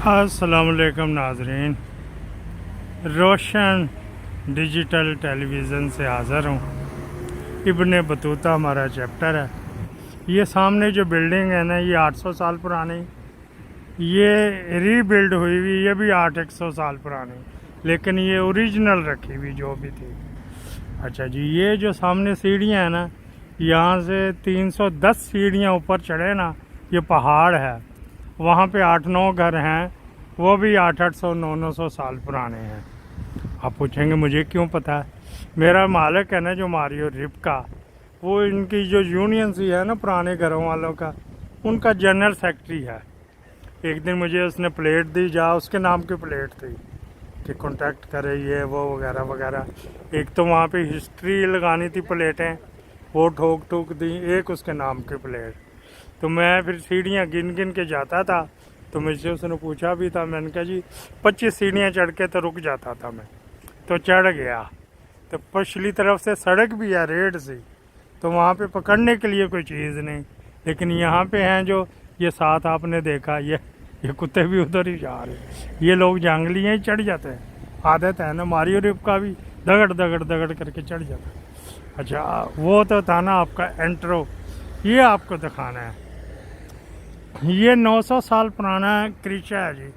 السلام علیکم ناظرین، روشن ڈیجیٹل ٹیلی ویژن سے حاضر ہوں۔ ابن بطوطہ ہمارا چیپٹر ہے۔ یہ سامنے جو بلڈنگ ہے نا، یہ 800 سال پرانی، یہ ری بلڈ ہوئی ہوئی، یہ بھی 800 سال پرانی، لیکن یہ اوریجنل رکھی ہوئی جو بھی تھی۔ اچھا جی، یہ جو سامنے سیڑھیاں ہیں نا، یہاں سے 310 سیڑھیاں اوپر چڑھے نا، یہ پہاڑ ہے، وہاں پہ 8-9 گھر ہیں، وہ بھی 800 900 سال پرانے ہیں۔ آپ پوچھیں گے مجھے کیوں پتہ ہے؟ میرا مالک ہے نا جو ماریو ربکا، وہ ان کی جو یونین سی ہے نا پرانے گھروں والوں کا، ان کا جنرل سیکرٹری ہے۔ ایک دن مجھے اس نے پلیٹ دی، جا اس کے نام کی پلیٹ تھی کہ کانٹیکٹ کرے یہ وہ وغیرہ وغیرہ۔ ایک تو وہاں پہ ہسٹری لگانی تھی پلیٹیں، وہ ٹھوک دی، ایک اس کے نام کی پلیٹ۔ تو میں پھر سیڑھیاں گن گن کے جاتا تھا، تو مجھ سے اس نے پوچھا بھی تھا، میں نے کہا جی 25 سیڑھیاں چڑھ کے تو رک جاتا تھا میں، تو چڑھ گیا۔ تو پچھلی طرف سے سڑک بھی ہے ریڈ سی، تو وہاں پہ پکڑنے کے لیے کوئی چیز نہیں، لیکن یہاں پہ ہیں جو یہ ساتھ آپ نے دیکھا، یہ کتے بھی ادھر ہی جا رہے، یہ لوگ جانگلیاں ہی چڑھ جاتے ہیں، عادت ہے نا، ماریو ربکا بھی دگڑ کر کے چڑھ جاتا ہے۔ اچھا، وہ تو تھا نا آپ کا انٹرو، یہ آپ کو دکھانا ہے۔ یہ 900 سال پرانا کریچا ہے جی،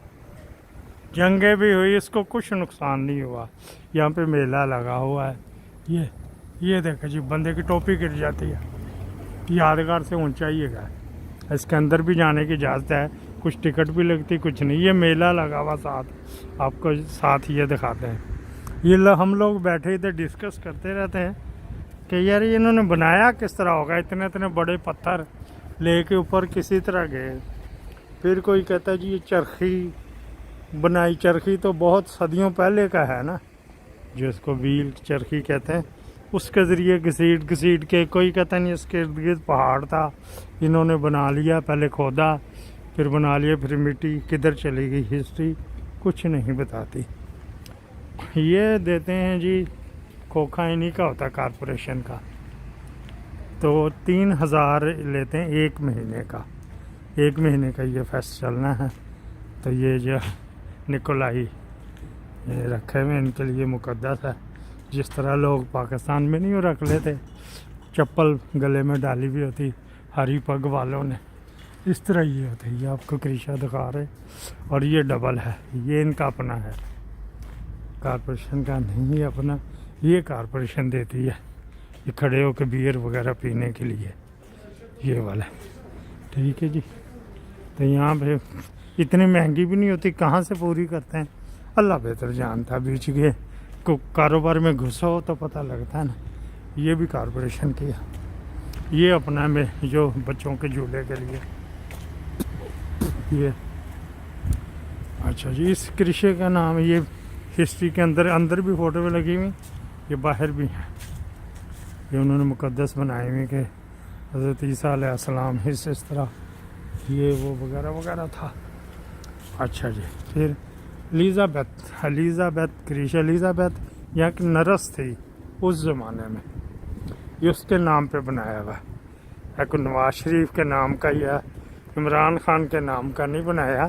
جنگیں بھی ہوئی، اس کو کچھ نقصان نہیں ہوا۔ یہاں پہ میلہ لگا ہوا ہے، یہ دیکھیں جی، بندے کی ٹوپی گر جاتی ہے، یادگار سے اونچائی ہے، اس کے اندر بھی جانے کی اجازت ہے، کچھ ٹکٹ بھی لگتی، کچھ نہیں۔ یہ میلہ لگا ہوا ساتھ، آپ کو ساتھ یہ دکھاتے ہیں۔ یہ ہم لوگ بیٹھے ادھر ڈسکس کرتے رہتے ہیں کہ یار انہوں نے بنایا کس طرح ہوگا، اتنے بڑے پتھر لے کے اوپر کسی طرح گئے۔ پھر کوئی کہتا ہے جی یہ چرخی بنائی، چرخی تو بہت صدیوں پہلے کا ہے نا، جس کو ویل چرخی کہتے ہیں، اس کے ذریعے گھسیٹ کے، کوئی کہتا نہیں اس کے ارد گرد پہاڑ تھا، انہوں نے بنا لیا، پہلے کھودا پھر بنا لیا، پھر مٹی کدھر چلی گئی، ہسٹری کچھ نہیں بتاتی۔ یہ دیتے ہیں جی، کھوکھا انہی کا ہوتا ہے کارپوریشن کا، تو 3000 لیتے ہیں ایک مہینے کا یہ فیسٹ چلنا ہے۔ تو یہ جو نکولائی یہ رکھے ہوئے ان کے لیے مقدس ہے، جس طرح لوگ پاکستان میں نہیں رکھ لیتے، چپل گلے میں ڈالی بھی ہوتی ہری پگ والوں نے، اس طرح یہ ہوتا ہے۔ یہ آپ کو کریشا دکھا رہے، اور یہ ڈبل ہے، یہ ان کا اپنا ہے، کارپوریشن کا نہیں اپنا، یہ کارپوریشن دیتی ہے، یہ کھڑے ہو کے بیئر وغیرہ پینے کے لیے، یہ والا، ٹھیک ہے جی۔ تو یہاں پہ اتنی مہنگی بھی نہیں ہوتی، کہاں سے پوری کرتے ہیں اللہ بہتر جانتا، بیچ کے کاروبار میں گھسو تو پتہ لگتا ہے نا۔ یہ بھی کارپوریشن کی ہے، یہ اپنا میں جو بچوں کے جھولے کے لیے یہ۔ اچھا جی، اس کرشے کا نام، یہ ہسٹری کے اندر بھی فوٹو میں لگی ہوئی، یہ باہر بھی ہیں، یہ انہوں نے مقدس بنائے ہوئے کہ حضرت عیسیٰ علیہ السلام اس طرح یہ وہ وغیرہ وغیرہ تھا۔ اچھا جی، پھر الیزابیتھ کریشا، الیزابیتھ یہاں کی نرس تھی اس زمانے میں، یہ اس کے نام پہ بنایا ہوا ہے، ایک نواز شریف کے نام کا یا عمران خان کے نام کا نہیں بنایا،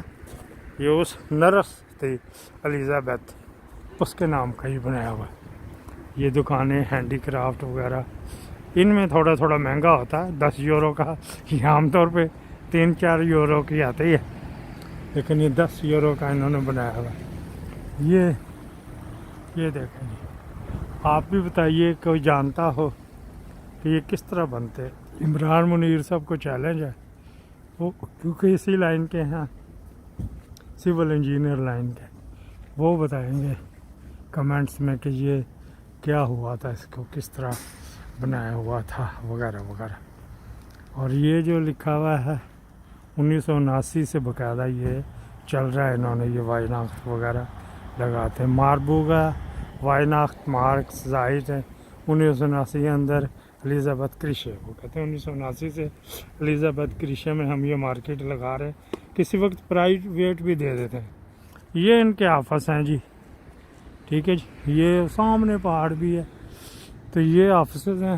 یہ اس نرس تھی الیزابیتھ، اس کے نام کا ہی بنایا ہوا ہے۔ یہ دکانیں ہینڈی کرافٹ وغیرہ، ان میں تھوڑا مہنگا ہوتا ہے، 10 یورو کا، یہ عام طور پہ 3-4 یورو کی آتی ہے، لیکن یہ 10 یورو کا انہوں نے بنایا ہوا ہے۔ یہ دیکھیں جی، آپ بھی بتائیے کوئی جانتا ہو کہ یہ کس طرح بنتے۔ عمران منیر صاحب کو چیلنج ہے، وہ کیونکہ اسی لائن کے ہیں، سول انجینئر لائن کے، وہ بتائیں گے کمنٹس میں کہ یہ کیا ہوا تھا، اس کو کس طرح بنایا ہوا تھا وغیرہ وغیرہ۔ اور یہ جو لکھا ہوا ہے 1979 سے باقاعدہ یہ چل رہا ہے، انہوں نے یہ وائناخت وغیرہ لگاتے ہیں، ماربوگا وائناخت مارکس ظاہر ہے 1979 کے اندر الیزابیتھ کریشے، وہ کہتے ہیں 1979 سے الیزابیتھ کریشے میں ہم یہ مارکیٹ لگا رہے ہیں، کسی وقت پرائیویٹ بھی دے دیتے ہیں۔ یہ ان کے آفس ہیں جی، ٹھیک ہے جی، یہ سامنے پہاڑ بھی ہے، تو یہ آفسز ہیں،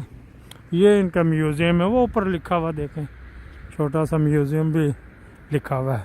یہ ان کا میوزیم ہے، وہ اوپر لکھا ہوا دیکھیں، چھوٹا سا میوزیم بھی لکھا ہوا ہے۔